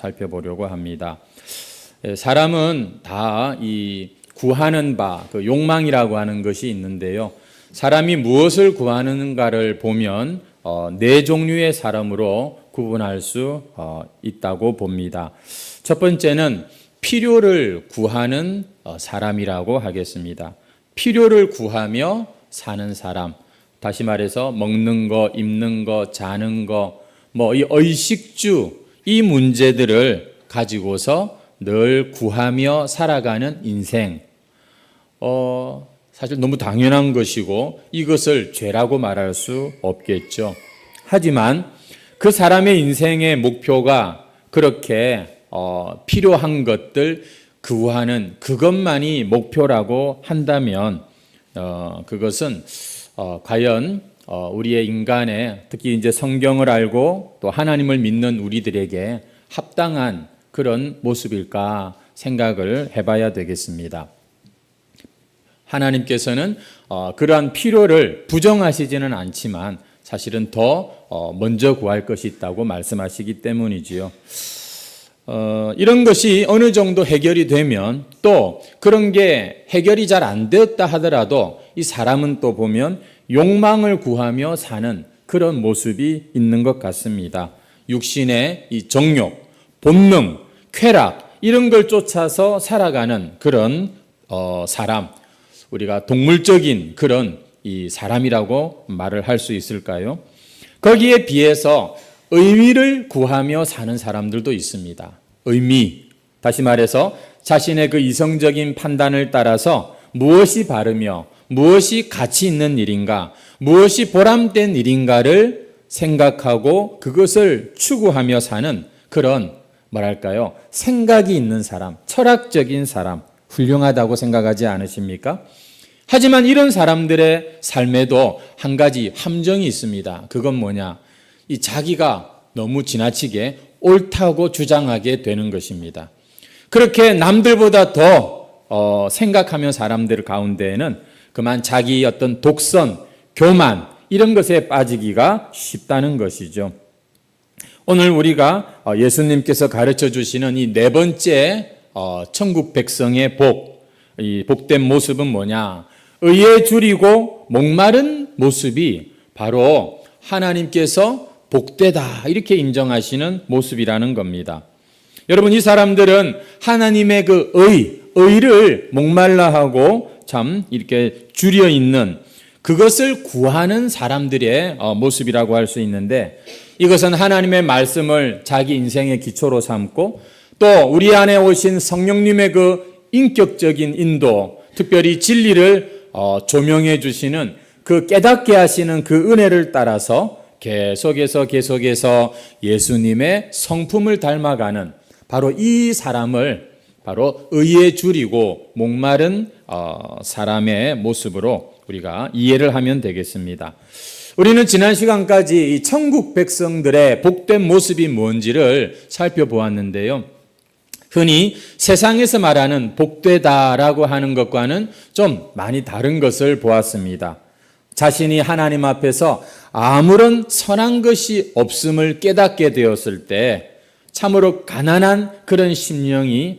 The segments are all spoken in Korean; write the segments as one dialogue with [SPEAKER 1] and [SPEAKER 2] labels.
[SPEAKER 1] 살펴보려고 합니다. 사람은 다 이 구하는 바, 그 욕망이라고 하는 것이 있는데요. 사람이 무엇을 구하는가를 보면 네 종류의 사람으로 구분할 수 있다고 봅니다. 첫 번째는 필요를 구하는 사람이라고 하겠습니다. 필요를 구하며 사는 사람. 다시 말해서 먹는 거, 입는 거, 자는 거, 이 의식주, 이 문제들을 가지고서 늘 구하며 살아가는 인생. 사실 너무 당연한 것이고 이것을 죄라고 말할 수 없겠죠. 하지만 그 사람의 인생의 목표가 그렇게 필요한 것들 구하는 그것만이 목표라고 한다면 그것은 과연 우리의 인간의 특히 이제 성경을 알고 또 하나님을 믿는 우리들에게 합당한 그런 모습일까 생각을 해봐야 되겠습니다. 하나님께서는 그러한 필요를 부정하시지는 않지만 사실은 더 먼저 구할 것이 있다고 말씀하시기 때문이지요. 이런 것이 어느 정도 해결이 되면 또 그런 게 해결이 잘 안 되었다 하더라도 이 사람은 또 보면 욕망을 구하며 사는 그런 모습이 있는 것 같습니다. 육신의 이 정욕, 본능, 쾌락 이런 걸 쫓아서 살아가는 그런 사람, 우리가 동물적인 그런 이 사람이라고 말을 할 수 있을까요? 거기에 비해서 의미를 구하며 사는 사람들도 있습니다. 의미, 다시 말해서 자신의 그 이성적인 판단을 따라서 무엇이 바르며 무엇이 가치 있는 일인가, 무엇이 보람된 일인가를 생각하고 그것을 추구하며 사는 그런 뭐랄까요? 생각이 있는 사람, 철학적인 사람, 훌륭하다고 생각하지 않으십니까? 하지만 이런 사람들의 삶에도 한 가지 함정이 있습니다. 그건 뭐냐? 이 자기가 너무 지나치게 옳다고 주장하게 되는 것입니다. 그렇게 남들보다 더 생각하며 사람들 가운데에는 그만 자기 어떤 독선, 교만 이런 것에 빠지기가 쉽다는 것이죠. 오늘 우리가 예수님께서 가르쳐 주시는 이 네 번째 천국 백성의 이 복된 모습은 뭐냐? 의에 줄이고 목마른 모습이 바로 하나님께서 복되다 이렇게 인정하시는 모습이라는 겁니다. 여러분, 이 사람들은 하나님의 그 의를 목말라 하고 참 이렇게 줄여 있는 그것을 구하는 사람들의 모습이라고 할 수 있는데, 이것은 하나님의 말씀을 자기 인생의 기초로 삼고 또 우리 안에 오신 성령님의 그 인격적인 인도, 특별히 진리를 조명해 주시는 그 깨닫게 하시는 그 은혜를 따라서 계속해서 예수님의 성품을 닮아가는 바로 이 사람을 바로 의에 줄이고 목마른 사람의 모습으로 우리가 이해를 하면 되겠습니다. 우리는 지난 시간까지 이 천국 백성들의 복된 모습이 뭔지를 살펴보았는데요. 흔히 세상에서 말하는 복되다라고 하는 것과는 좀 많이 다른 것을 보았습니다. 자신이 하나님 앞에서 아무런 선한 것이 없음을 깨닫게 되었을 때 참으로 가난한 그런 심령이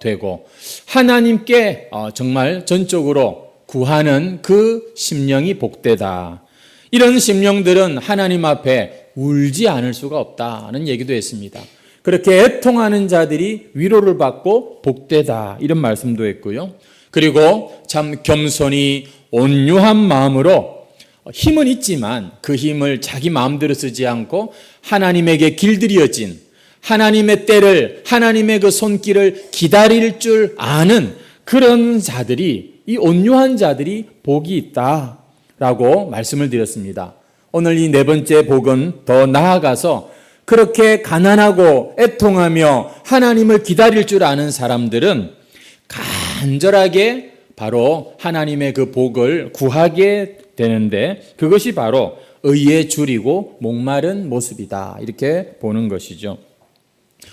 [SPEAKER 1] 되고 하나님께 정말 전적으로 구하는 그 심령이 복되다. 이런 심령들은 하나님 앞에 울지 않을 수가 없다는 얘기도 했습니다. 그렇게 애통하는 자들이 위로를 받고 복되다 이런 말씀도 했고요. 그리고 참 겸손히 온유한 마음으로 힘은 있지만 그 힘을 자기 마음대로 쓰지 않고 하나님에게 길들여진 하나님의 때를, 하나님의 그 손길을 기다릴 줄 아는 그런 자들이, 이 온유한 자들이 복이 있다라고 말씀을 드렸습니다. 오늘 이 네 번째 복은 더 나아가서 그렇게 가난하고 애통하며 하나님을 기다릴 줄 아는 사람들은 간절하게 바로 하나님의 그 복을 구하게 되는데 그것이 바로 의에 줄이고 목마른 모습이다 이렇게 보는 것이죠.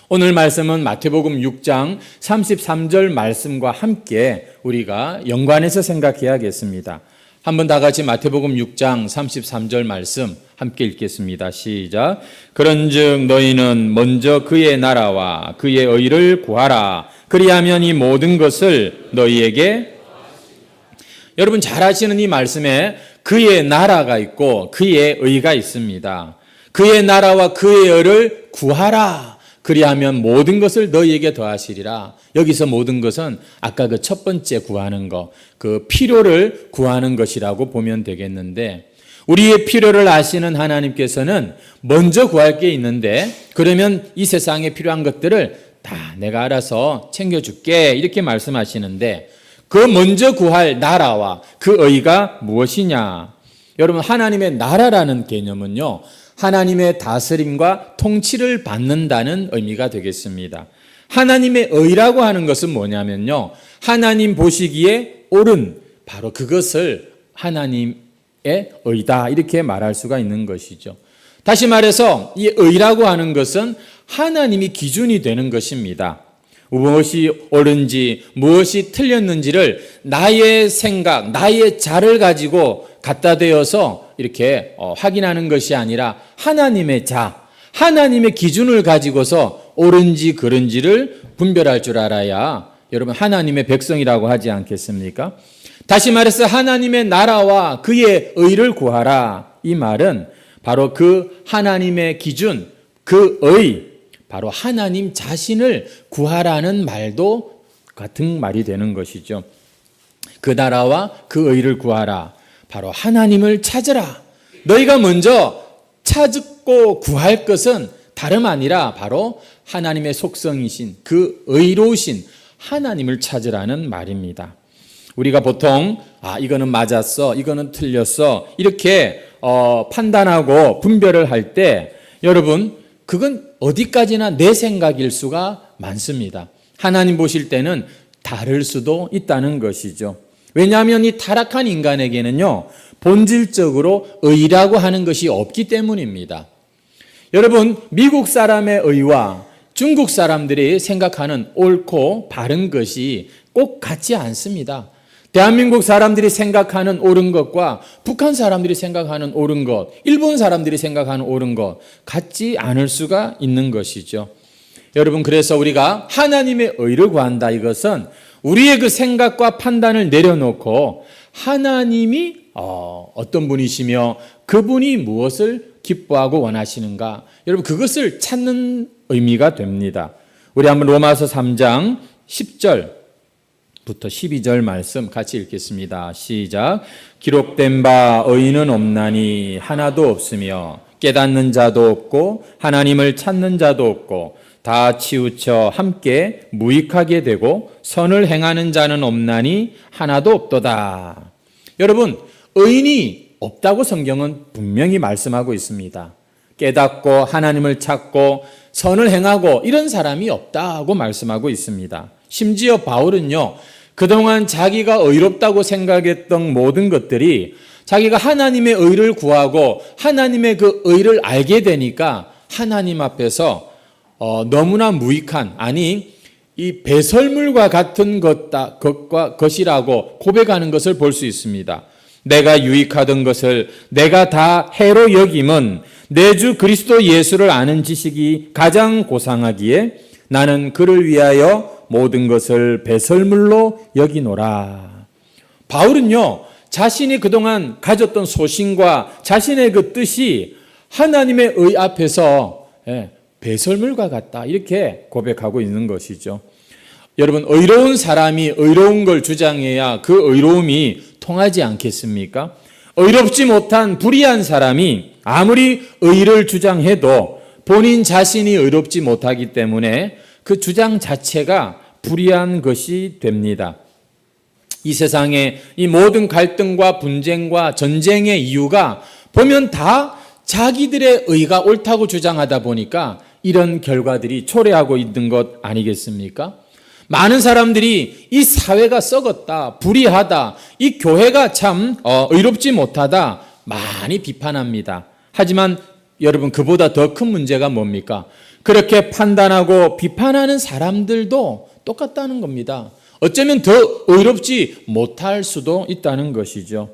[SPEAKER 1] 오늘 말씀은 마태복음 6장 33절 말씀과 함께 우리가 연관해서 생각해야겠습니다. 한번 다 같이 마태복음 6장 33절 말씀 함께 읽겠습니다. 시작. 그런즉 너희는 먼저 그의 나라와 그의 의를 구하라. 그리하면 이 모든 것을 너희에게. 여러분 잘 아시는 이 말씀에 그의 나라가 있고 그의 의가 있습니다. 그의 나라와 그의 의를 구하라. 그리하면 모든 것을 너희에게 더하시리라. 여기서 모든 것은 아까 그 첫 번째 구하는 것, 그 필요를 구하는 것이라고 보면 되겠는데, 우리의 필요를 아시는 하나님께서는 먼저 구할 게 있는데, 그러면 이 세상에 필요한 것들을 다 내가 알아서 챙겨줄게 이렇게 말씀하시는데, 그 먼저 구할 나라와 그 의가 무엇이냐? 여러분 하나님의 나라라는 개념은요, 하나님의 다스림과 통치를 받는다는 의미가 되겠습니다. 하나님의 의라고 하는 것은 뭐냐면요, 하나님 보시기에 옳은, 바로 그것을 하나님의 의다 이렇게 말할 수가 있는 것이죠. 다시 말해서 이 의라고 하는 것은 하나님이 기준이 되는 것입니다. 무엇이 옳은지 무엇이 틀렸는지를 나의 생각, 나의 자를 가지고 갖다 대어서 이렇게 확인하는 것이 아니라 하나님의 자, 하나님의 기준을 가지고서 옳은지 그른지를 분별할 줄 알아야 여러분 하나님의 백성이라고 하지 않겠습니까? 다시 말해서 하나님의 나라와 그의 의를 구하라. 이 말은 바로 그 하나님의 기준, 그 의, 바로 하나님 자신을 구하라는 말도 같은 말이 되는 것이죠. 그 나라와 그 의를 구하라. 바로 하나님을 찾으라. 너희가 먼저 찾고 구할 것은 다름 아니라 바로 하나님의 속성이신 그 의로우신 하나님을 찾으라는 말입니다. 우리가 보통 이거는 맞았어, 이거는 틀렸어 이렇게 판단하고 분별을 할 때 여러분 그건 어디까지나 내 생각일 수가 많습니다. 하나님 보실 때는 다를 수도 있다는 것이죠. 왜냐하면 이 타락한 인간에게는요, 본질적으로 의라고 하는 것이 없기 때문입니다. 여러분, 미국 사람의 의와 중국 사람들이 생각하는 옳고 바른 것이 꼭 같지 않습니다. 대한민국 사람들이 생각하는 옳은 것과 북한 사람들이 생각하는 옳은 것, 일본 사람들이 생각하는 옳은 것 같지 않을 수가 있는 것이죠. 여러분, 그래서 우리가 하나님의 의를 구한다. 이것은 우리의 그 생각과 판단을 내려놓고 하나님이 어떤 분이시며 그분이 무엇을 기뻐하고 원하시는가, 여러분 그것을 찾는 의미가 됩니다. 우리 한번 로마서 3장 10절부터 12절 말씀 같이 읽겠습니다. 시작. 기록된 바 의인은 없나니 하나도 없으며 깨닫는 자도 없고 하나님을 찾는 자도 없고 다 치우쳐 함께 무익하게 되고 선을 행하는 자는 없나니 하나도 없도다. 여러분, 의인이 없다고 성경은 분명히 말씀하고 있습니다. 깨닫고 하나님을 찾고 선을 행하고 이런 사람이 없다고 말씀하고 있습니다. 심지어 바울은요, 그동안 자기가 의롭다고 생각했던 모든 것들이 자기가 하나님의 의를 구하고 하나님의 그 의를 알게 되니까 하나님 앞에서 너무나 무익한, 아니 이 배설물과 같은 것이라고 고백하는 것을 볼 수 있습니다. 내가 유익하던 것을 내가 다 해로 여김은 내 주 그리스도 예수를 아는 지식이 가장 고상하기에 나는 그를 위하여 모든 것을 배설물로 여기노라. 바울은요, 자신이 그동안 가졌던 소신과 자신의 그 뜻이 하나님의 의 앞에서 배설물과 같다 이렇게 고백하고 있는 것이죠. 여러분, 의로운 사람이 의로운 걸 주장해야 그 의로움이 통하지 않겠습니까? 의롭지 못한 불의한 사람이 아무리 의를 주장해도 본인 자신이 의롭지 못하기 때문에 그 주장 자체가 불의한 것이 됩니다. 이 세상의 이 모든 갈등과 분쟁과 전쟁의 이유가 보면 다 자기들의 의가 옳다고 주장하다 보니까 이런 결과들이 초래하고 있는 것 아니겠습니까? 많은 사람들이 이 사회가 썩었다, 불의하다, 이 교회가 참 의롭지 못하다 많이 비판합니다. 하지만 여러분, 그보다 더 큰 문제가 뭡니까? 그렇게 판단하고 비판하는 사람들도 똑같다는 겁니다. 어쩌면 더 의롭지 못할 수도 있다는 것이죠.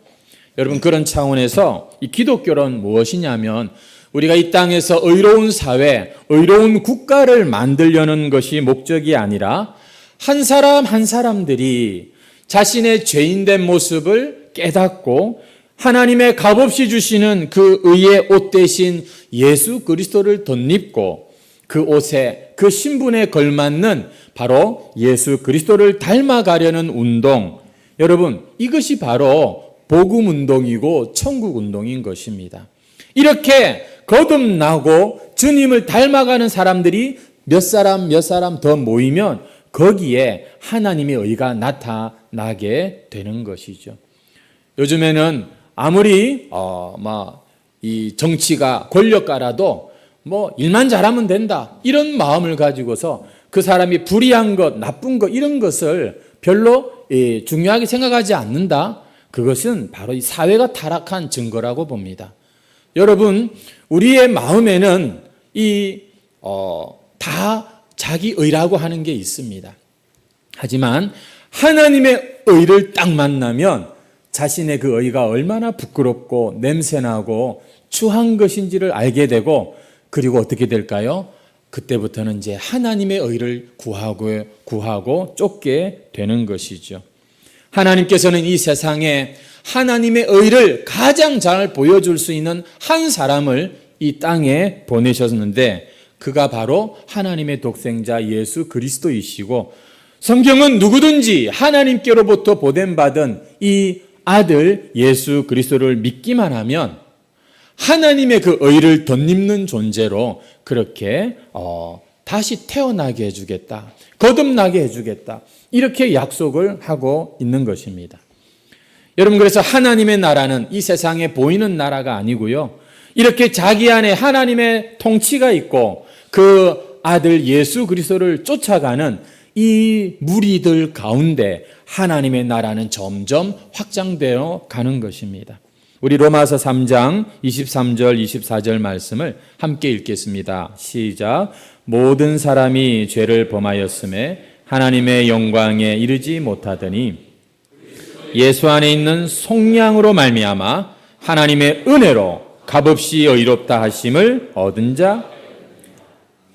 [SPEAKER 1] 여러분, 그런 차원에서 이 기독교는 무엇이냐면 우리가 이 땅에서 의로운 사회, 의로운 국가를 만들려는 것이 목적이 아니라 한 사람 한 사람들이 자신의 죄인된 모습을 깨닫고 하나님의 값없이 주시는 그 의의 옷 대신 예수 그리스도를 덧입고 그 옷에 그 신분에 걸맞는 바로 예수 그리스도를 닮아가려는 운동, 여러분, 이것이 바로 복음 운동이고 천국 운동인 것입니다. 이렇게 거듭나고 주님을 닮아가는 사람들이 몇 사람 더 모이면 거기에 하나님의 의가 나타나게 되는 것이죠. 요즘에는 아무리 이 정치가 권력가라도 일만 잘하면 된다, 이런 마음을 가지고서 그 사람이 불의한 것, 나쁜 것, 이런 것을 별로 중요하게 생각하지 않는다. 그것은 바로 이 사회가 타락한 증거라고 봅니다. 여러분, 우리의 마음에는 다 자기 의라고 하는 게 있습니다. 하지만 하나님의 의를 딱 만나면 자신의 그 의가 얼마나 부끄럽고 냄새나고 추한 것인지를 알게 되고, 그리고 어떻게 될까요? 그때부터는 이제 하나님의 의를 구하고 쫓게 되는 것이죠. 하나님께서는 이 세상에 하나님의 의를 가장 잘 보여줄 수 있는 한 사람을 이 땅에 보내셨는데, 그가 바로 하나님의 독생자 예수 그리스도이시고, 성경은 누구든지 하나님께로부터 보냄받은 이 아들 예수 그리스도를 믿기만 하면 하나님의 그 의를 덧입는 존재로 그렇게 다시 태어나게 해주겠다, 거듭나게 해주겠다, 이렇게 약속을 하고 있는 것입니다. 여러분, 그래서 하나님의 나라는 이 세상에 보이는 나라가 아니고요, 이렇게 자기 안에 하나님의 통치가 있고 그 아들 예수 그리스도를 쫓아가는 이 무리들 가운데 하나님의 나라는 점점 확장되어 가는 것입니다. 우리 로마서 3장 23절 24절 말씀을 함께 읽겠습니다. 시작. 모든 사람이 죄를 범하였음에 하나님의 영광에 이르지 못하더니 예수 안에 있는 속량으로 말미암아 하나님의 은혜로 값없이 의롭다 하심을 얻은 자.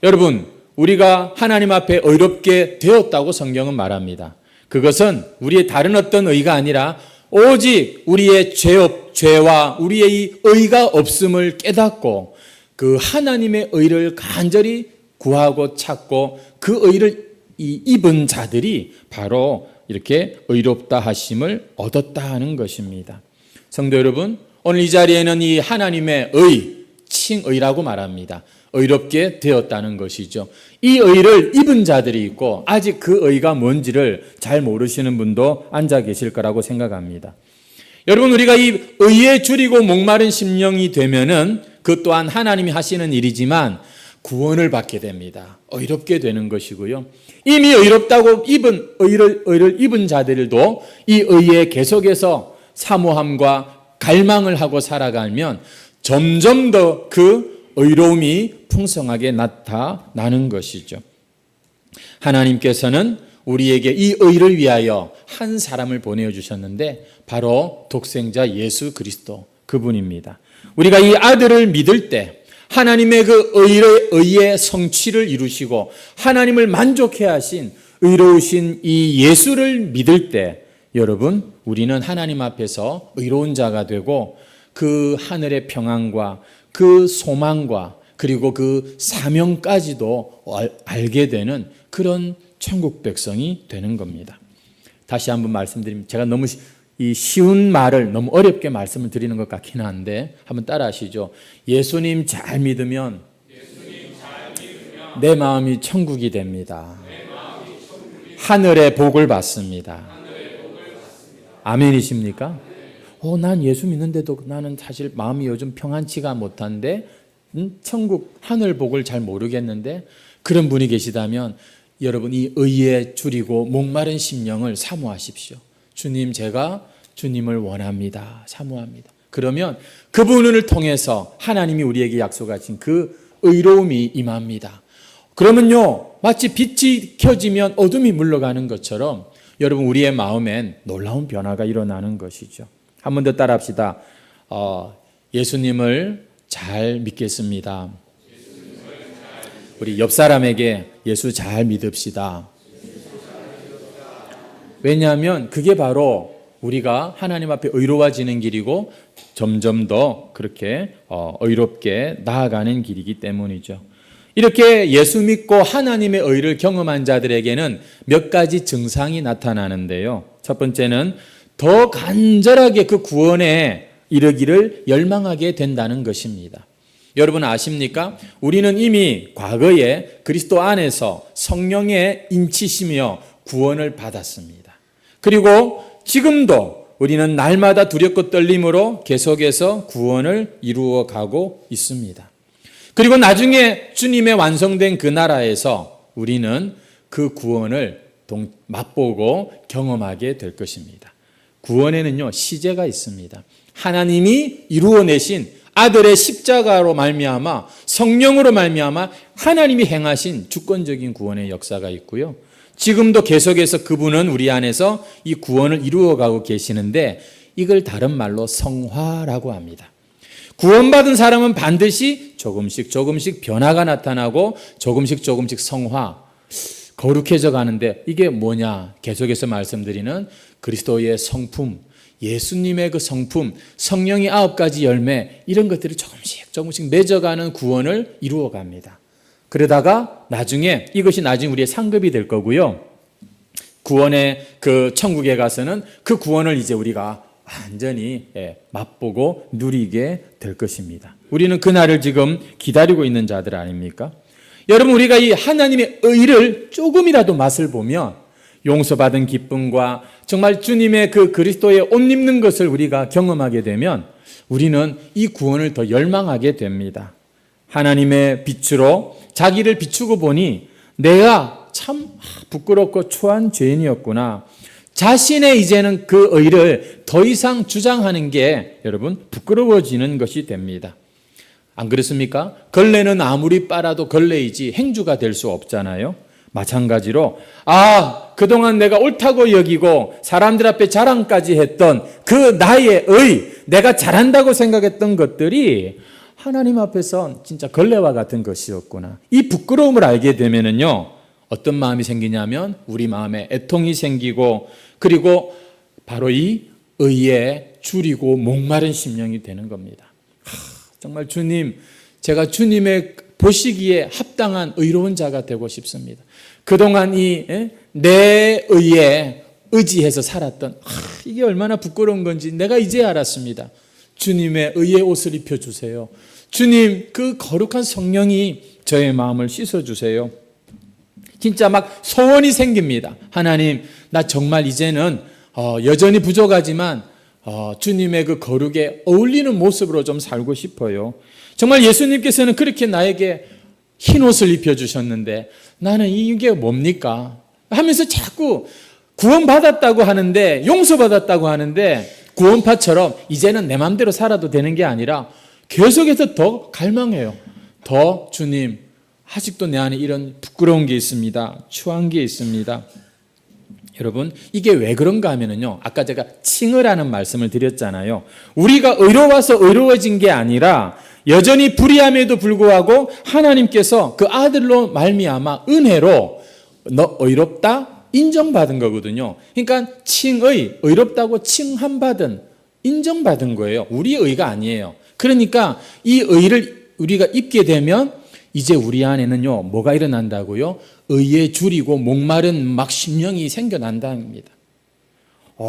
[SPEAKER 1] 여러분, 우리가 하나님 앞에 의롭게 되었다고 성경은 말합니다. 그것은 우리의 다른 어떤 의가 아니라 오직 우리의 죄와 우리의 이 의가 없음을 깨닫고 그 하나님의 의를 간절히 구하고 찾고 그 의를 입은 자들이 바로 이렇게 의롭다 하심을 얻었다 하는 것입니다. 성도 여러분, 오늘 이 자리에는 이 하나님의 의, 칭의라고 말합니다. 의롭게 되었다는 것이죠. 이 의를 입은 자들이 있고 아직 그 의가 뭔지를 잘 모르시는 분도 앉아 계실 거라고 생각합니다. 여러분, 우리가 이 의에 줄이고 목마른 심령이 되면은 그 또한 하나님이 하시는 일이지만 구원을 받게 됩니다. 의롭게 되는 것이고요. 이미 의롭다고 의를 입은 자들도 이 의에 계속해서 사모함과 갈망을 하고 살아가면 점점 더 그 의로움이 풍성하게 나타나는 것이죠. 하나님께서는 우리에게 이 의를 위하여 한 사람을 보내주셨는데 바로 독생자 예수 그리스도, 그분입니다. 우리가 이 아들을 믿을 때 하나님의 그 의의 성취를 이루시고 하나님을 만족해 하신 의로우신 이 예수를 믿을 때 여러분, 우리는 하나님 앞에서 의로운 자가 되고 그 하늘의 평안과 그 소망과 그리고 그 사명까지도 알게 되는 그런 천국 백성이 되는 겁니다. 다시 한번 말씀드리면, 제가 너무 이 쉬운 말을 너무 어렵게 말씀을 드리는 것 같긴 한데 한번 따라 하시죠. 예수님 잘 믿으면 내 마음이 천국이 됩니다. 하늘의 복을 받습니다. 아멘이십니까? 난 예수 믿는데도 나는 사실 마음이 요즘 평안치가 못한데 천국 하늘 복을 잘 모르겠는데, 그런 분이 계시다면 여러분, 이 의에 줄이고 목마른 심령을 사모하십시오. 주님, 제가 주님을 원합니다. 사모합니다. 그러면 그분을 통해서 하나님이 우리에게 약속하신 그 의로움이 임합니다. 그러면요, 마치 빛이 켜지면 어둠이 물러가는 것처럼 여러분, 우리의 마음엔 놀라운 변화가 일어나는 것이죠. 한 번 더 따라합시다. 예수님을 잘 믿겠습니다. 우리 옆 사람에게 예수 잘 믿읍시다. 왜냐하면 그게 바로 우리가 하나님 앞에 의로워지는 길이고 점점 더 그렇게 의롭게 나아가는 길이기 때문이죠. 이렇게 예수 믿고 하나님의 의를 경험한 자들에게는 몇 가지 증상이 나타나는데요. 첫 번째는 더 간절하게 그 구원에 이르기를 열망하게 된다는 것입니다. 여러분 아십니까? 우리는 이미 과거에 그리스도 안에서 성령의 인치시며 구원을 받았습니다. 그리고 지금도 우리는 날마다 두렵고 떨림으로 계속해서 구원을 이루어 가고 있습니다. 그리고 나중에 주님의 완성된 그 나라에서 우리는 그 구원을 맛보고 경험하게 될 것입니다. 구원에는요, 시제가 있습니다. 하나님이 이루어내신 아들의 십자가로 말미암아 성령으로 말미암아 하나님이 행하신 주권적인 구원의 역사가 있고요. 지금도 계속해서 그분은 우리 안에서 이 구원을 이루어가고 계시는데 이걸 다른 말로 성화라고 합니다. 구원받은 사람은 반드시 조금씩 변화가 나타나고 조금씩 성화, 거룩해져 가는데 이게 뭐냐? 계속해서 말씀드리는 그리스도의 성품, 예수님의 그 성품, 성령의 9가지 열매 이런 것들이 조금씩 맺어가는 구원을 이루어 갑니다. 그러다가 나중에 이것이 나중에 우리의 상급이 될 거고요. 구원의 그 천국에 가서는 그 구원을 이제 우리가 완전히 맛보고 누리게 될 것입니다. 우리는 그날을 지금 기다리고 있는 자들 아닙니까? 여러분 우리가 이 하나님의 의를 조금이라도 맛을 보면 용서받은 기쁨과 정말 주님의 그 그리스도의 옷 입는 것을 우리가 경험하게 되면 우리는 이 구원을 더 열망하게 됩니다. 하나님의 빛으로 자기를 비추고 보니 내가 참 부끄럽고 초한 죄인이었구나. 자신의 이제는 그 의를 더 이상 주장하는 게 여러분 부끄러워지는 것이 됩니다. 안 그렇습니까? 걸레는 아무리 빨아도 걸레이지 행주가 될 수 없잖아요. 마찬가지로 그동안 내가 옳다고 여기고 사람들 앞에 자랑까지 했던 그 나의 의, 내가 잘한다고 생각했던 것들이 하나님 앞에선 진짜 걸레와 같은 것이었구나. 이 부끄러움을 알게 되면은요, 어떤 마음이 생기냐면 우리 마음에 애통이 생기고 그리고 바로 이 의에 줄이고 목마른 심령이 되는 겁니다. 정말 주님, 제가 주님의 보시기에 합당한 의로운 자가 되고 싶습니다. 그동안 내 의에 의지해서 살았던 이게 얼마나 부끄러운 건지 내가 이제 알았습니다. 주님의 의의 옷을 입혀주세요. 주님 그 거룩한 성령이 저의 마음을 씻어주세요. 진짜 막 소원이 생깁니다. 하나님 나 정말 이제는 여전히 부족하지만 주님의 그 거룩에 어울리는 모습으로 좀 살고 싶어요. 정말 예수님께서는 그렇게 나에게 흰 옷을 입혀주셨는데 나는 이게 뭡니까? 하면서 자꾸 구원받았다고 하는데 용서받았다고 하는데 구원파처럼 이제는 내 마음대로 살아도 되는 게 아니라 계속해서 더 갈망해요. 더 주님 아직도 내 안에 이런 부끄러운 게 있습니다. 추한 게 있습니다. 여러분 이게 왜 그런가 하면은요, 아까 제가 칭의라는 말씀을 드렸잖아요. 우리가 의로워서 의로워진 게 아니라 여전히 불의함에도 불구하고 하나님께서 그 아들로 말미암아 은혜로 너 의롭다 인정받은 거거든요. 그러니까 칭의, 의롭다고 칭함받은, 인정받은 거예요. 우리의 의가 아니에요. 그러니까 이 의를 우리가 입게 되면 이제 우리 안에는요 뭐가 일어난다고요? 의에 줄이고 목마른 막 심령이 생겨난다는 겁니다.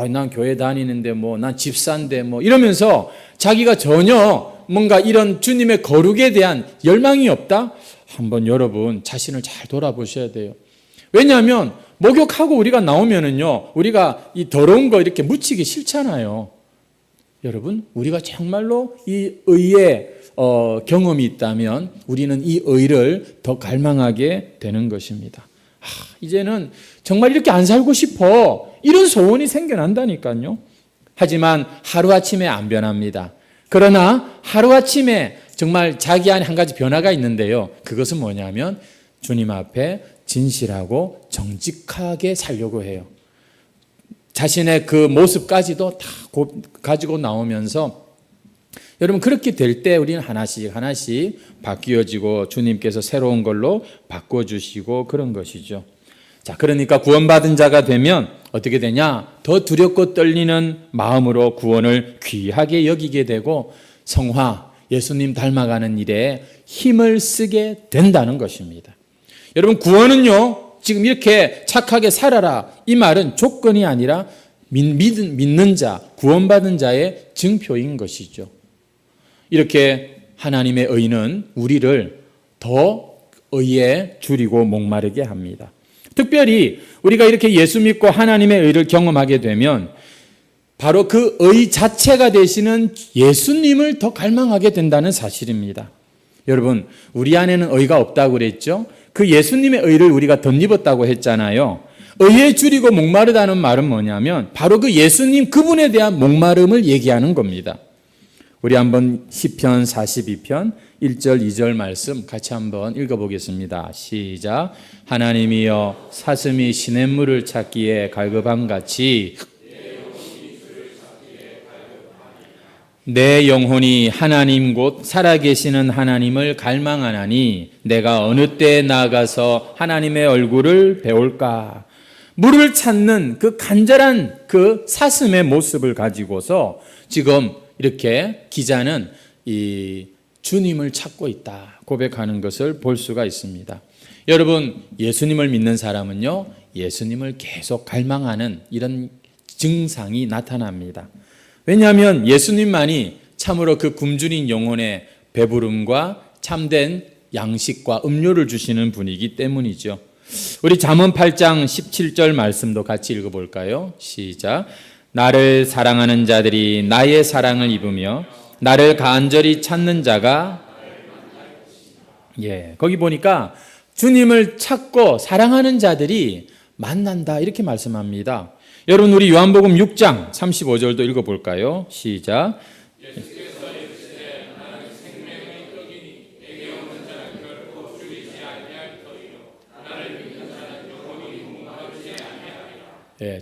[SPEAKER 1] 난 교회 다니는데 난 집사인데 이러면서 자기가 전혀 뭔가 이런 주님의 거룩에 대한 열망이 없다? 한번 여러분 자신을 잘 돌아보셔야 돼요. 왜냐하면 목욕하고 우리가 나오면은요 우리가 이 더러운 거 이렇게 묻히기 싫잖아요. 여러분 우리가 정말로 이 의의 경험이 있다면 우리는 이 의를 더 갈망하게 되는 것입니다. 이제는 정말 이렇게 안 살고 싶어, 이런 소원이 생겨난다니까요. 하지만 하루아침에 안 변합니다. 그러나 하루아침에 정말 자기 안에 한 가지 변화가 있는데요. 그것은 뭐냐면 주님 앞에 진실하고 정직하게 살려고 해요. 자신의 그 모습까지도 다 가지고 나오면서 여러분 그렇게 될 때 우리는 하나씩 바뀌어지고 주님께서 새로운 걸로 바꿔주시고 그런 것이죠. 자, 그러니까 구원받은 자가 되면 어떻게 되냐? 더 두렵고 떨리는 마음으로 구원을 귀하게 여기게 되고 성화, 예수님 닮아가는 일에 힘을 쓰게 된다는 것입니다. 여러분 구원은요, 지금 이렇게 착하게 살아라 이 말은 조건이 아니라 믿는 자, 구원받은 자의 증표인 것이죠. 이렇게 하나님의 의는 우리를 더 의에 줄이고 목마르게 합니다. 특별히 우리가 이렇게 예수 믿고 하나님의 의를 경험하게 되면 바로 그 의 자체가 되시는 예수님을 더 갈망하게 된다는 사실입니다. 여러분, 우리 안에는 의가 없다고 그랬죠? 그 예수님의 의를 우리가 덧입었다고 했잖아요. 의에 줄이고 목마르다는 말은 뭐냐면 바로 그 예수님 그분에 대한 목마름을 얘기하는 겁니다. 우리 한번 시편 42편 1절 2절 말씀 같이 한번 읽어보겠습니다. 시작. 하나님이여 사슴이 시냇물을 찾기에 갈급함같이 내 영혼이 하나님 곧 살아계시는 하나님을 갈망하나니 내가 어느 때에 나아가서 하나님의 얼굴을 배울까. 물을 찾는 그 간절한 그 사슴의 모습을 가지고서 지금 이렇게 기자는 이 주님을 찾고 있다 고백하는 것을 볼 수가 있습니다. 여러분, 예수님을 믿는 사람은요, 예수님을 계속 갈망하는 이런 증상이 나타납니다. 왜냐하면 예수님만이 참으로 그 굶주린 영혼의 배부름과 참된 양식과 음료를 주시는 분이기 때문이죠. 우리 잠언 8장 17절 말씀도 같이 읽어볼까요? 시작. 나를 사랑하는 자들이 나의 사랑을 입으며 나를 간절히 찾는 자가 거기 보니까 주님을 찾고 사랑하는 자들이 만난다 이렇게 말씀합니다. 여러분 우리 요한복음 6장 35절도 읽어볼까요? 시작.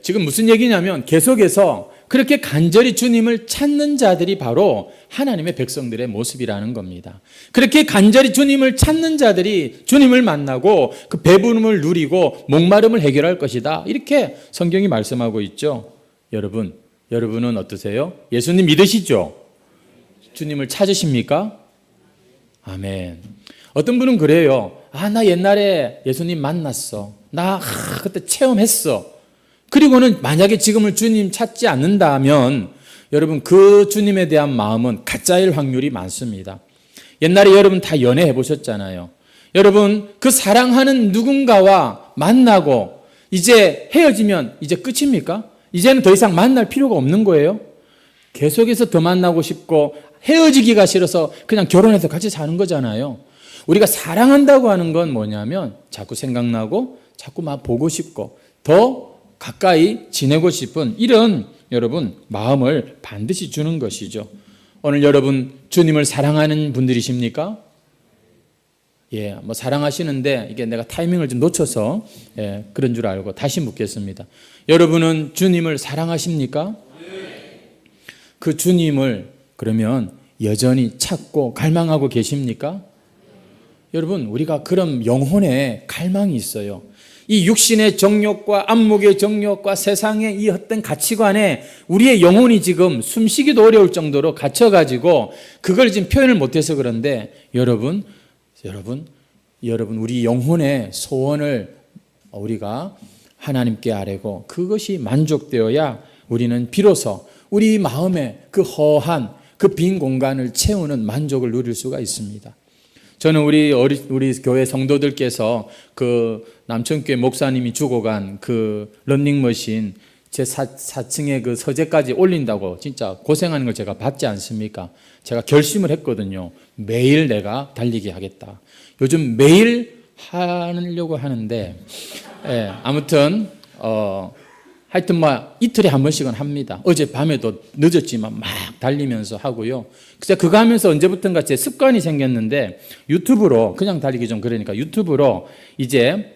[SPEAKER 1] 지금 무슨 얘기냐면 계속해서 그렇게 간절히 주님을 찾는 자들이 바로 하나님의 백성들의 모습이라는 겁니다. 그렇게 간절히 주님을 찾는 자들이 주님을 만나고 그 배부름을 누리고 목마름을 해결할 것이다. 이렇게 성경이 말씀하고 있죠. 여러분은 어떠세요? 예수님 믿으시죠? 주님을 찾으십니까? 아멘. 어떤 분은 그래요. 나 옛날에 예수님 만났어. 나 그때 체험했어. 그리고는 만약에 지금을 주님 찾지 않는다면 여러분 그 주님에 대한 마음은 가짜일 확률이 많습니다. 옛날에 여러분 다 연애해 보셨잖아요. 여러분 그 사랑하는 누군가와 만나고 이제 헤어지면 이제 끝입니까? 이제는 더 이상 만날 필요가 없는 거예요. 계속해서 더 만나고 싶고 헤어지기가 싫어서 그냥 결혼해서 같이 사는 거잖아요. 우리가 사랑한다고 하는 건 뭐냐면 자꾸 생각나고 자꾸 막 보고 싶고 더 가까이 지내고 싶은 이런 여러분 마음을 반드시 주는 것이죠. 오늘 여러분 주님을 사랑하는 분들이십니까? 사랑하시는데 이게 내가 타이밍을 좀 놓쳐서 그런 줄 알고 다시 묻겠습니다. 여러분은 주님을 사랑하십니까? 그 주님을 그러면 여전히 찾고 갈망하고 계십니까? 여러분 우리가 그런 영혼의 갈망이 있어요. 이 육신의 정욕과 안목의 정욕과 세상의 이 어떤 가치관에 우리의 영혼이 지금 숨쉬기도 어려울 정도로 갇혀가지고 그걸 지금 표현을 못해서 그런데 여러분 우리 영혼의 소원을 우리가 하나님께 아뢰고 그것이 만족되어야 우리는 비로소 우리 마음의 그 허한 그 빈 공간을 채우는 만족을 누릴 수가 있습니다. 저는 우리 교회 성도들께서 그 남천교회 목사님이 주고 간 그 런닝머신 제 4층에 그 서재까지 올린다고 진짜 고생하는 걸 제가 봤지 않습니까? 제가 결심을 했거든요. 매일 내가 달리기 하겠다. 요즘 매일 하려고 하는데 아무튼 하여튼 이틀에 한 번씩은 합니다. 어제 밤에도 늦었지만 막 달리면서 하고요. 그래서 그거 하면서 언제부턴가 제 습관이 생겼는데 유튜브로 그냥 달리기 좀 그러니까 유튜브로 이제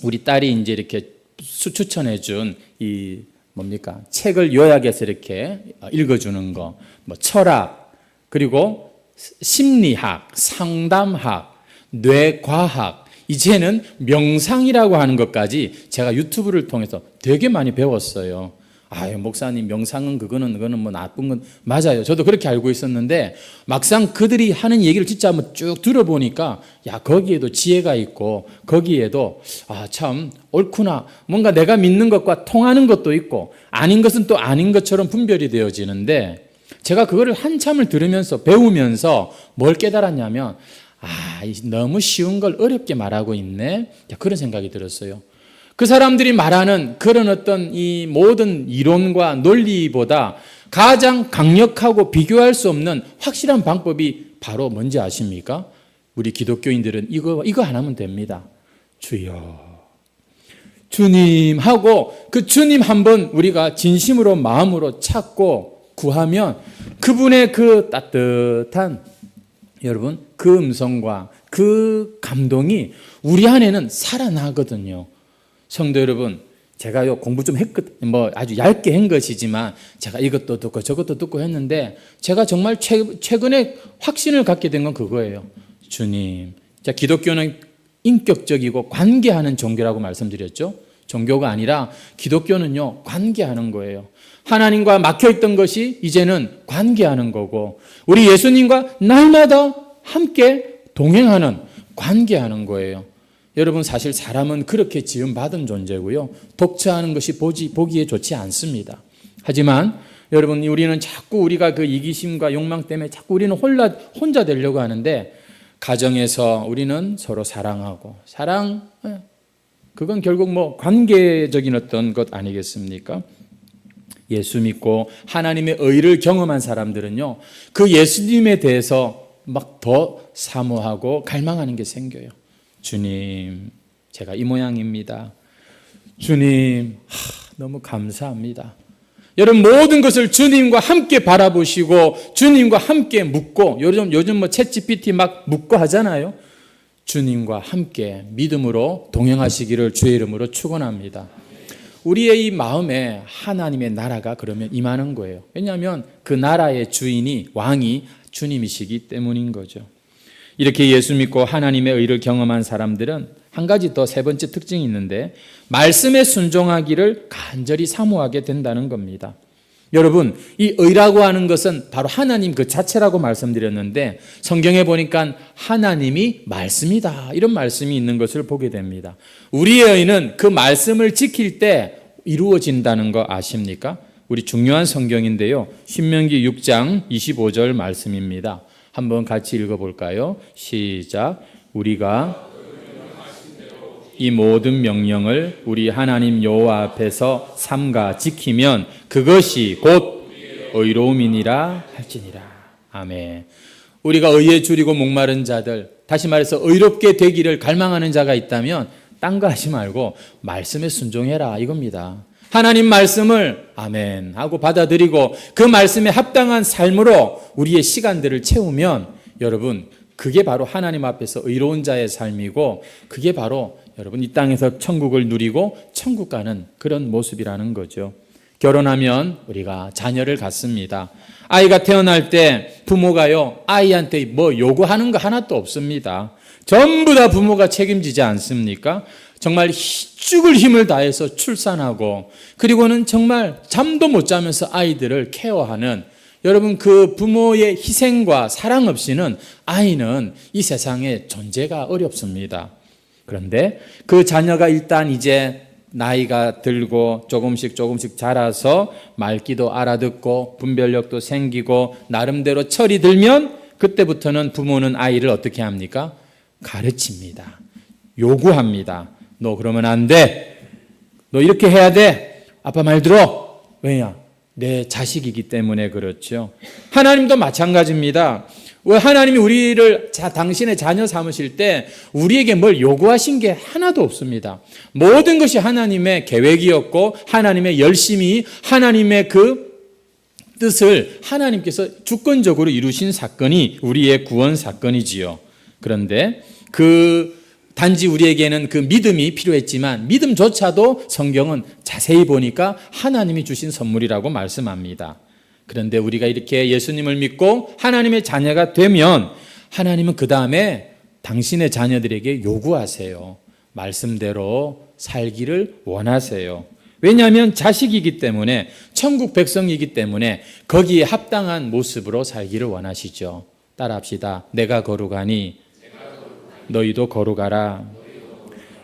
[SPEAKER 1] 우리 딸이 이제 이렇게 추천해 준 이 뭡니까? 책을 요약해서 이렇게 읽어주는 거, 뭐 철학, 그리고 심리학, 상담학, 뇌과학, 이제는 명상이라고 하는 것까지 제가 유튜브를 통해서 되게 많이 배웠어요. 목사님, 명상은 그거는 뭐 나쁜 건 맞아요. 저도 그렇게 알고 있었는데 막상 그들이 하는 얘기를 진짜 한번 쭉 들어보니까 거기에도 지혜가 있고 거기에도 참 옳구나. 뭔가 내가 믿는 것과 통하는 것도 있고 아닌 것은 또 아닌 것처럼 분별이 되어지는데 제가 그거를 한참을 들으면서 배우면서 뭘 깨달았냐면 너무 쉬운 걸 어렵게 말하고 있네. 그런 생각이 들었어요. 그 사람들이 말하는 그런 어떤 이 모든 이론과 논리보다 가장 강력하고 비교할 수 없는 확실한 방법이 바로 뭔지 아십니까? 우리 기독교인들은 이거 하나면 됩니다. 주여, 주님 하고 그 주님 한번 우리가 진심으로 마음으로 찾고 구하면 그분의 그 따뜻한 여러분 그 음성과 그 감동이 우리 안에는 살아나거든요. 성도 여러분, 제가요 공부 좀 했거든요. 아주 얇게 한 것이지만 제가 이것도 듣고 저것도 듣고 했는데 제가 정말 최근에 확신을 갖게 된 건 그거예요. 주님, 기독교는 인격적이고 관계하는 종교라고 말씀드렸죠. 종교가 아니라 기독교는요 관계하는 거예요. 하나님과 막혀있던 것이 이제는 관계하는 거고 우리 예수님과 날마다 함께 동행하는 관계하는 거예요. 여러분 사실 사람은 그렇게 지음받은 존재고요. 독처하는 것이 보기에 좋지 않습니다. 하지만 여러분 우리는 자꾸 우리가 그 이기심과 욕망 때문에 자꾸 우리는 혼자 되려고 하는데 가정에서 우리는 서로 사랑하고 그건 결국 관계적인 어떤 것 아니겠습니까? 예수 믿고 하나님의 의를 경험한 사람들은요. 그 예수님에 대해서 더 사모하고 갈망하는 게 생겨요. 주님, 제가 이 모양입니다. 주님, 너무 감사합니다. 여러분 모든 것을 주님과 함께 바라보시고 주님과 함께 묻고 요즘 챗GPT 막 묻고 하잖아요. 주님과 함께 믿음으로 동행하시기를 주의 이름으로 축원합니다. 우리의 이 마음에 하나님의 나라가 그러면 임하는 거예요. 왜냐하면 그 나라의 주인이 왕이 주님이시기 때문인 거죠. 이렇게 예수 믿고 하나님의 의를 경험한 사람들은 한 가지 더 세 번째 특징이 있는데 말씀에 순종하기를 간절히 사모하게 된다는 겁니다. 여러분 이 의라고 하는 것은 바로 하나님 그 자체라고 말씀드렸는데 성경에 보니까 하나님이 말씀이다 이런 말씀이 있는 것을 보게 됩니다. 우리의 의는 그 말씀을 지킬 때 이루어진다는 거 아십니까? 우리 중요한 성경인데요. 신명기 6장 25절 말씀입니다. 한번 같이 읽어볼까요? 시작. 우리가 이 모든 명령을 우리 하나님 여호와 앞에서 삼가 지키면 그것이 곧 의로움이니라 할지니라. 아멘. 우리가 의에 줄이고 목마른 자들, 다시 말해서 의롭게 되기를 갈망하는 자가 있다면 딴 거 하지 말고 말씀에 순종해라 이겁니다. 하나님 말씀을 아멘 하고 받아들이고 그 말씀에 합당한 삶으로 우리의 시간들을 채우면 여러분 그게 바로 하나님 앞에서 의로운 자의 삶이고 그게 바로 여러분 이 땅에서 천국을 누리고 천국 가는 그런 모습이라는 거죠. 결혼하면 우리가 자녀를 갖습니다. 아이가 태어날 때 부모가요 아이한테 요구하는 거 하나도 없습니다. 전부 다 부모가 책임지지 않습니까? 정말 죽을 힘을 다해서 출산하고 그리고는 정말 잠도 못 자면서 아이들을 케어하는 여러분 그 부모의 희생과 사랑 없이는 아이는 이 세상에 존재가 어렵습니다. 그런데 그 자녀가 일단 이제 나이가 들고 조금씩 자라서 말귀도 알아듣고 분별력도 생기고 나름대로 철이 들면 그때부터는 부모는 아이를 어떻게 합니까? 가르칩니다. 요구합니다. 너 그러면 안 돼. 너 이렇게 해야 돼. 아빠 말 들어. 왜냐? 내 자식이기 때문에 그렇죠. 하나님도 마찬가지입니다. 왜 하나님이 우리를 당신의 자녀 삼으실 때 우리에게 뭘 요구하신 게 하나도 없습니다. 모든 것이 하나님의 계획이었고 하나님의 열심히 하나님의 그 뜻을 하나님께서 주권적으로 이루신 사건이 우리의 구원 사건이지요. 그런데 그 단지 우리에게는 그 믿음이 필요했지만 믿음조차도 성경은 자세히 보니까 하나님이 주신 선물이라고 말씀합니다. 그런데 우리가 이렇게 예수님을 믿고 하나님의 자녀가 되면 하나님은 그 다음에 당신의 자녀들에게 요구하세요. 말씀대로 살기를 원하세요. 왜냐하면 자식이기 때문에, 천국 백성이기 때문에 거기에 합당한 모습으로 살기를 원하시죠. 따라합시다. 내가 거룩하니 너희도 거룩하라.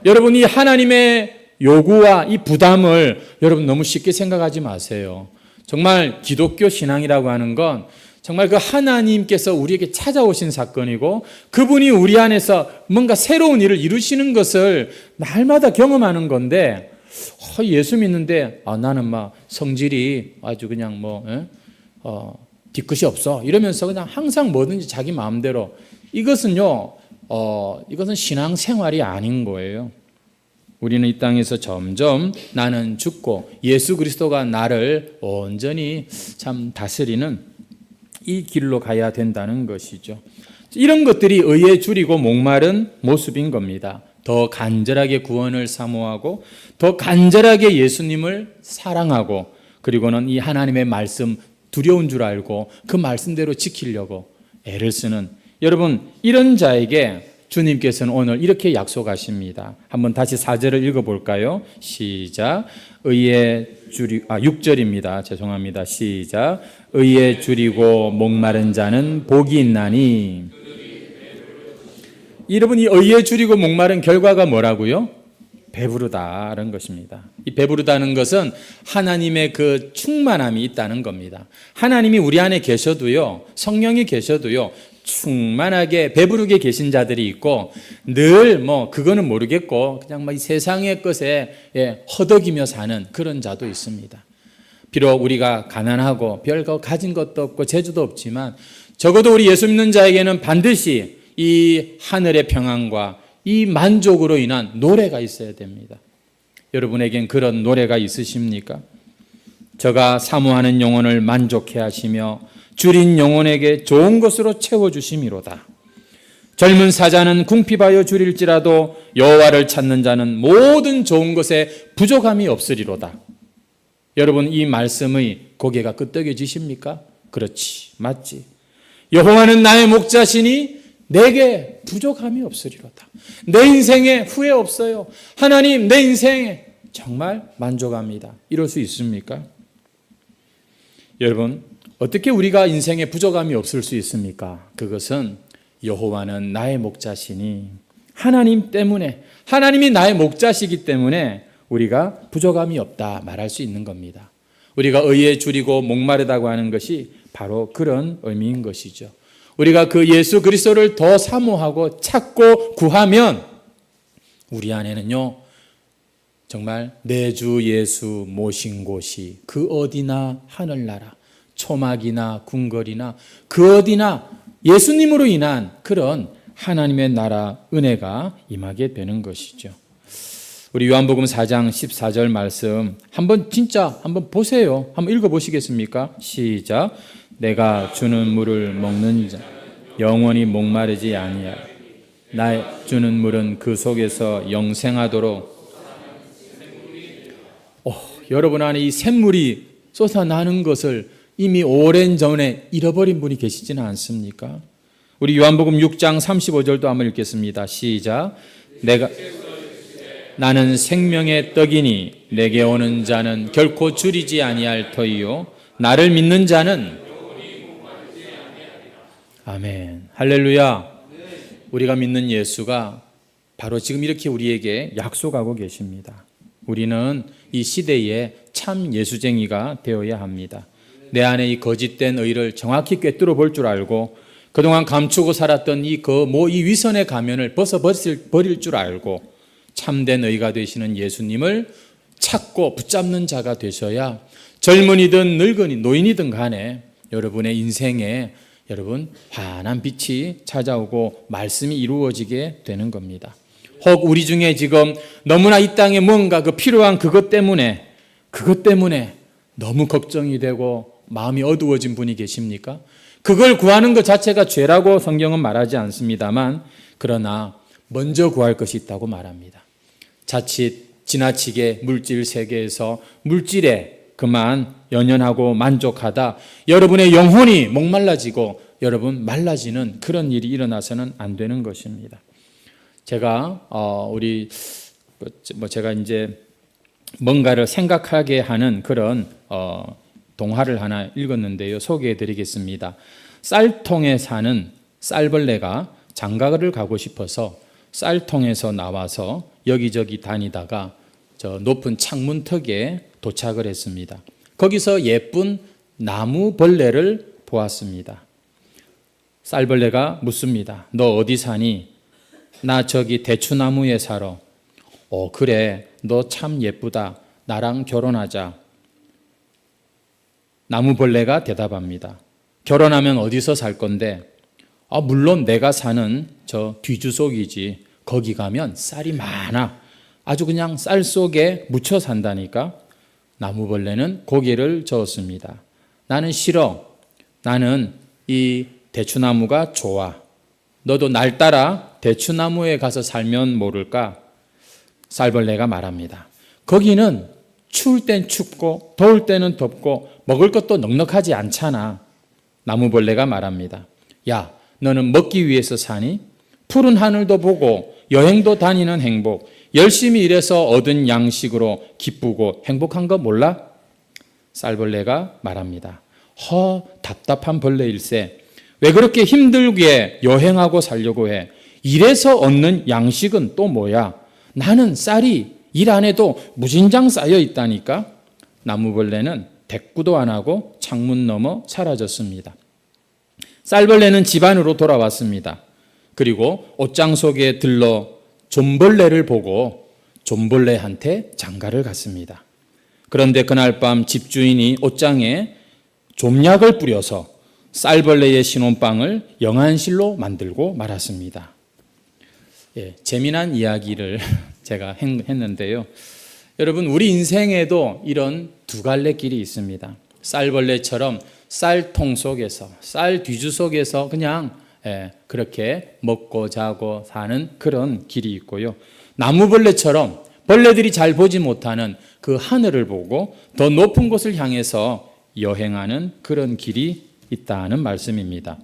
[SPEAKER 1] 여러분, 이 하나님의 요구와 이 부담을 여러분 너무 쉽게 생각하지 마세요. 정말 기독교 신앙이라고 하는 건 정말 그 하나님께서 우리에게 찾아오신 사건이고 그분이 우리 안에서 뭔가 새로운 일을 이루시는 것을 날마다 경험하는 건데, 예수 믿는데 나는 막 성질이 아주 그냥 뒤끝이 없어 이러면서 그냥 항상 뭐든지 자기 마음대로, 이것은요 이것은 신앙생활이 아닌 거예요. 우리는 이 땅에서 점점 나는 죽고 예수 그리스도가 나를 온전히 참 다스리는 이 길로 가야 된다는 것이죠. 이런 것들이 의에 줄이고 목마른 모습인 겁니다. 더 간절하게 구원을 사모하고 더 간절하게 예수님을 사랑하고, 그리고는 이 하나님의 말씀 두려운 줄 알고 그 말씀대로 지키려고 애를 쓰는, 여러분 이런 자에게 주님께서는 오늘 이렇게 약속하십니다. 한번 다시 4절을 읽어볼까요? 시작. 6절입니다. 죄송합니다. 시작. 의에 줄이고 목마른 자는 복이 있나니. 여러분, 이 의에 줄이고 목마른 결과가 뭐라고요? 배부르다는 것입니다. 이 배부르다는 것은 하나님의 그 충만함이 있다는 겁니다. 하나님이 우리 안에 계셔도요, 성령이 계셔도요, 충만하게 배부르게 계신 자들이 있고, 늘 그거는 모르겠고 그냥 이 세상의 것에 허덕이며 사는 그런 자도 있습니다. 비록 우리가 가난하고 별거 가진 것도 없고 재주도 없지만 적어도 우리 예수 믿는 자에게는 반드시 이 하늘의 평안과 이 만족으로 인한 노래가 있어야 됩니다. 여러분에겐 그런 노래가 있으십니까? 저가 사모하는 영혼을 만족해 하시며 줄인 영혼에게 좋은 것으로 채워주심이로다. 젊은 사자는 궁핍하여 줄일지라도 여호와를 찾는 자는 모든 좋은 것에 부족함이 없으리로다. 여러분, 이 말씀의 고개가 끄덕여지십니까? 그렇지, 맞지. 여호와는 나의 목자시니 내게 부족함이 없으리로다. 내 인생에 후회 없어요. 하나님, 내 인생에 정말 만족합니다. 이럴 수 있습니까? 여러분, 어떻게 우리가 인생에 부족함이 없을 수 있습니까? 그것은 여호와는 나의 목자시니, 하나님 때문에, 하나님이 나의 목자시기 때문에 우리가 부족함이 없다 말할 수 있는 겁니다. 우리가 의에 줄이고 목마르다고 하는 것이 바로 그런 의미인 것이죠. 우리가 그 예수 그리스도를 더 사모하고 찾고 구하면 우리 안에는요, 정말 내 주 예수 모신 곳이 그 어디나 하늘나라, 초막이나 궁궐이나 그 어디나 예수님으로 인한 그런 하나님의 나라 은혜가 임하게 되는 것이죠. 우리 요한복음 4장 14절 말씀 한번 보세요. 한번 읽어보시겠습니까? 시작. 내가 주는 물을 먹는 자 영원히 목마르지 아니하리. 나 주는 물은 그 속에서 영생하도록. 여러분 안에 이 샘물이 쏟아나는 것을 이미 오랜 전에 잃어버린 분이 계시지는 않습니까? 우리 요한복음 6장 35절도 한번 읽겠습니다. 시작. 나는 생명의 떡이니 내게 오는 자는 결코 줄이지 아니할 터이요 나를 믿는 자는. 아멘. 할렐루야. 우리가 믿는 예수가 바로 지금 이렇게 우리에게 약속하고 계십니다. 우리는 이 시대에 참 예수쟁이가 되어야 합니다. 내 안에 이 거짓된 의를 정확히 꿰뚫어 볼 줄 알고 그동안 감추고 살았던 이 위선의 가면을 버릴 줄 알고 참된 의가 되시는 예수님을 찾고 붙잡는 자가 되셔야 젊은이든 늙은이 노인이든 간에 여러분의 인생에 여러분 환한 빛이 찾아오고 말씀이 이루어지게 되는 겁니다. 혹 우리 중에 지금 너무나 이 땅에 뭔가 그 필요한 그것 때문에 너무 걱정이 되고 마음이 어두워진 분이 계십니까? 그걸 구하는 것 자체가 죄라고 성경은 말하지 않습니다만, 그러나 먼저 구할 것이 있다고 말합니다. 자칫 지나치게 물질 세계에서 물질에 그만 연연하고 만족하다 여러분의 영혼이 목말라지고 여러분 말라지는 그런 일이 일어나서는 안 되는 것입니다. 제가 제가 이제 뭔가를 생각하게 하는 그런 동화를 하나 읽었는데요. 소개해 드리겠습니다. 쌀통에 사는 쌀벌레가 장가를 가고 싶어서 쌀통에서 나와서 여기저기 다니다가 저 높은 창문턱에 도착을 했습니다. 거기서 예쁜 나무벌레를 보았습니다. 쌀벌레가 묻습니다. 너 어디 사니? 나 저기 대추나무에 살아. 그래, 너 참 예쁘다. 나랑 결혼하자. 나무벌레가 대답합니다. 결혼하면 어디서 살 건데? 물론 내가 사는 저 뒤주속이지. 거기 가면 쌀이 많아. 아주 그냥 쌀 속에 묻혀 산다니까. 나무벌레는 고개를 저었습니다. 나는 싫어. 나는 이 대추나무가 좋아. 너도 날 따라 대추나무에 가서 살면 모를까? 쌀벌레가 말합니다. 거기는 추울 땐 춥고 더울 때는 덥고 먹을 것도 넉넉하지 않잖아. 나무벌레가 말합니다. 야, 너는 먹기 위해서 사니? 푸른 하늘도 보고 여행도 다니는 행복, 열심히 일해서 얻은 양식으로 기쁘고 행복한 거 몰라? 쌀벌레가 말합니다. 답답한 벌레일세. 왜 그렇게 힘들게 여행하고 살려고 해? 일해서 얻는 양식은 또 뭐야? 나는 쌀이 일 안 해도 무진장 쌓여 있다니까. 나무벌레는 대꾸도 안 하고 창문 너머 사라졌습니다. 쌀벌레는 집 안으로 돌아왔습니다. 그리고 옷장 속에 들러 좀벌레를 보고 좀벌레한테 장가를 갔습니다. 그런데 그날 밤 집주인이 옷장에 좀약을 뿌려서 쌀벌레의 신혼방을 영안실로 만들고 말았습니다. 재미난 이야기를 제가 했는데요. 여러분, 우리 인생에도 이런 두 갈래 길이 있습니다. 쌀벌레처럼 쌀통 속에서, 쌀 뒤주 속에서 그냥 그렇게 먹고 자고 사는 그런 길이 있고요. 나무벌레처럼 벌레들이 잘 보지 못하는 그 하늘을 보고 더 높은 곳을 향해서 여행하는 그런 길이 있다는 말씀입니다.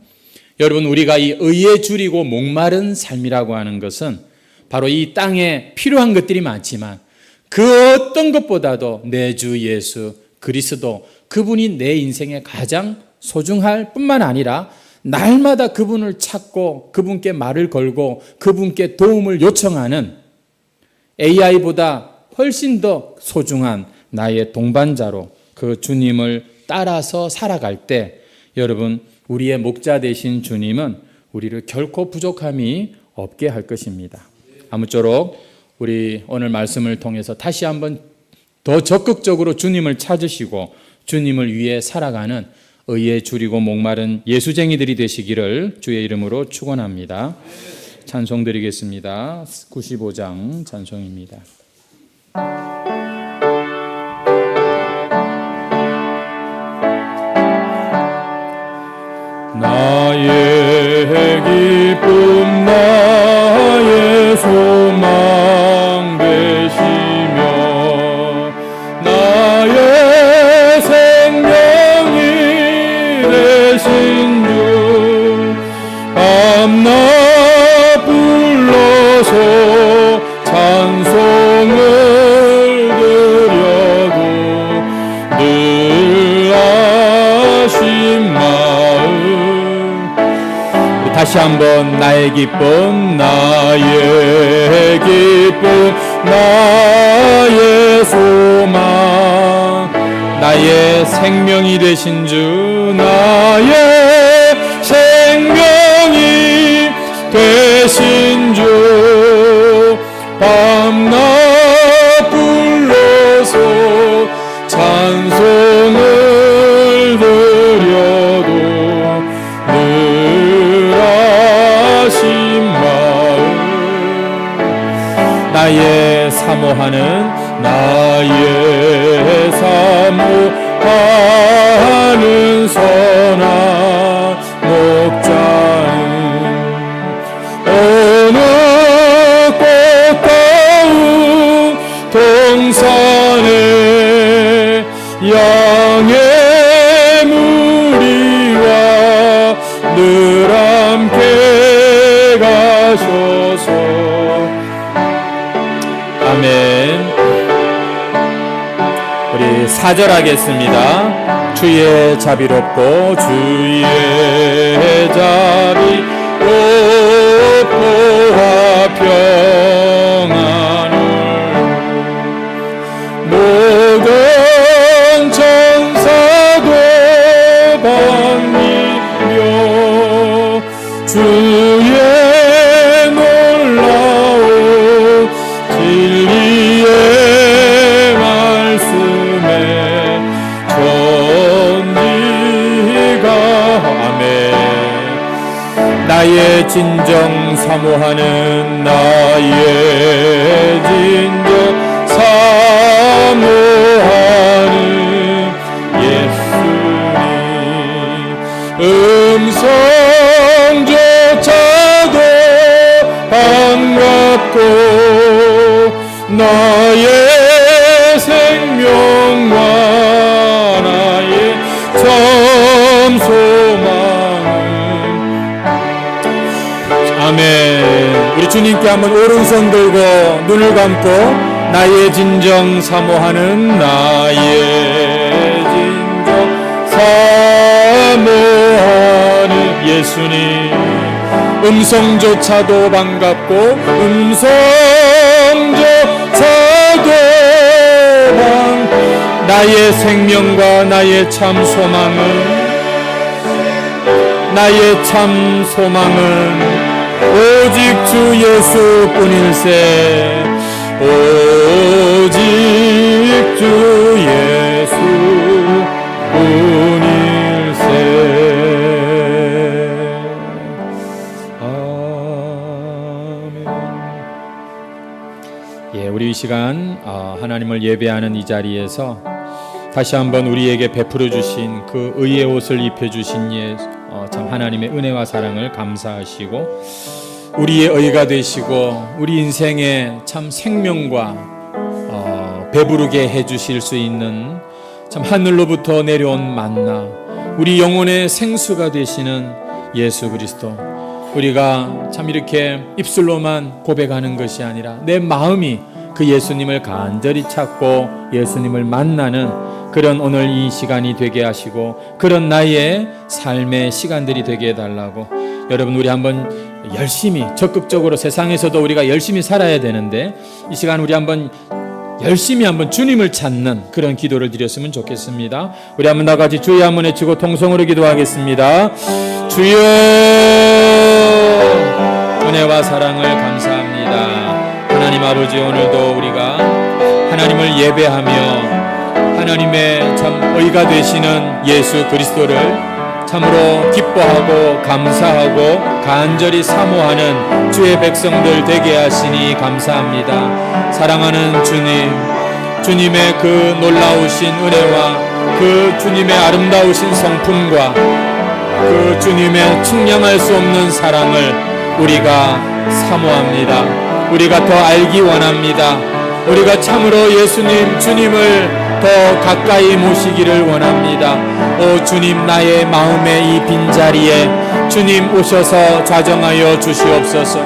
[SPEAKER 1] 여러분, 우리가 이 의에 줄이고 목마른 삶이라고 하는 것은 바로 이 땅에 필요한 것들이 많지만 그 어떤 것보다도 내 주 예수 그리스도, 그분이 내 인생에 가장 소중할 뿐만 아니라 날마다 그분을 찾고 그분께 말을 걸고 그분께 도움을 요청하는 AI보다 훨씬 더 소중한 나의 동반자로 그 주님을 따라서 살아갈 때 여러분, 우리의 목자 되신 주님은 우리를 결코 부족함이 없게 할 것입니다. 아무쪼록 우리 오늘 말씀을 통해서 다시 한번 더 적극적으로 주님을 찾으시고 주님을 위해 살아가는 의에 줄이고 목마른 예수쟁이들이 되시기를 주의 이름으로 축원합니다. 찬송 드리겠습니다. 95장 찬송입니다. 나의 기쁨 나의 소망 되시며 나의 생명이 되신 주 밤낮 불러서 찬송을 드려도 늘 아신 마음. 다시 한번 나의 기쁨 나의 기쁨 나의 소망 나의 생명이 되신 주 나의 생명이 되신 주 밤낮 불러서 찬송을 드려도 늘 아신 마음 나의 사모하는 나의 사모하는 선한 목자는 오늘 양의 무리와 늘 함께 가셔서. 아멘. 우리 4절 하겠습니다. 주의 자비롭고 주의 자비 높고와 평안을 모든 천사도 반기며 주의 놀라운 진리의 말씀에 전지가. 아멘. 나의 진정 사모하는 나의 진정 사모하는 예수님 음성조차도 반갑고 나의 생명과 나의 참 소망은. 아멘. 우리 주님께 한번 오른손 들고 눈을 감고 나의 진정 사모하는 나의 진정 사모하는 예수님 음성조차도 반갑고 음성조차도 나의 생명과 나의 참 소망은 오직 주 예수뿐일세. 오직 주 예수뿐일세. 아멘. 예, 우리 이 시간 하나님을 예배하는 이 자리에서 다시 한번 우리에게 베풀어 주신 그 의의 옷을 입혀 주신 참 하나님의 은혜와 사랑을 감사하시고 우리의 의가 되시고 우리 인생의 참 생명과 배부르게 해주실 수 있는 참 하늘로부터 내려온 만나, 우리 영혼의 생수가 되시는 예수 그리스도. 우리가 참 이렇게 입술로만 고백하는 것이 아니라 내 마음이 그 예수님을 간절히 찾고 예수님을 만나는 그런 오늘 이 시간이 되게 하시고 그런 나의 삶의 시간들이 되게 해달라고. 여러분, 우리 한번 열심히 적극적으로 세상에서도 우리가 열심히 살아야 되는데 이 시간 우리 한번 열심히 한번 주님을 찾는 그런 기도를 드렸으면 좋겠습니다. 우리 한번 다 같이 주여 한번 외치고 통성으로 기도하겠습니다. 주여, 은혜와 사랑을 감사합니다. 하나님 아버지, 오늘도 우리가 하나님을 예배하며 하나님의 참 의가 되시는 예수 그리스도를 참으로 기뻐하고 감사하고 간절히 사모하는 주의 백성들 되게 하시니 감사합니다. 사랑하는 주님, 주님의 그 놀라우신 은혜와 그 주님의 아름다우신 성품과 그 주님의 측량할 수 없는 사랑을 우리가 사모합니다. 우리가 더 알기 원합니다. 우리가 참으로 예수님, 주님을 더 가까이 모시기를 원합니다. 오 주님, 나의 마음의 이 빈자리에 주님 오셔서 좌정하여 주시옵소서.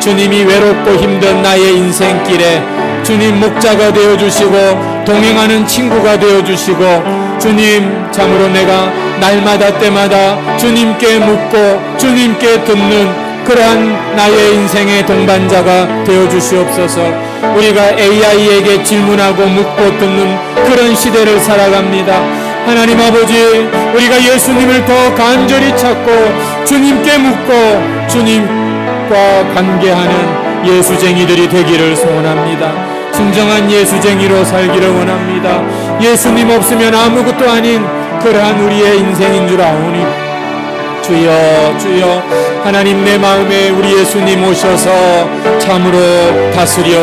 [SPEAKER 1] 주님이 외롭고 힘든 나의 인생길에 주님 목자가 되어주시고 동행하는 친구가 되어주시고 주님, 참으로 내가 날마다 때마다 주님께 묻고 주님께 듣는 그러한 나의 인생의 동반자가 되어주시옵소서. 우리가 AI에게 질문하고 묻고 듣는 그런 시대를 살아갑니다. 하나님 아버지, 우리가 예수님을 더 간절히 찾고 주님께 묻고 주님과 관계하는 예수쟁이들이 되기를 소원합니다. 진정한 예수쟁이로 살기를 원합니다. 예수님 없으면 아무것도 아닌 그러한 우리의 인생인 줄 아오니 주여, 주여, 하나님 내 마음에 우리 예수님 오셔서 참으로 다스려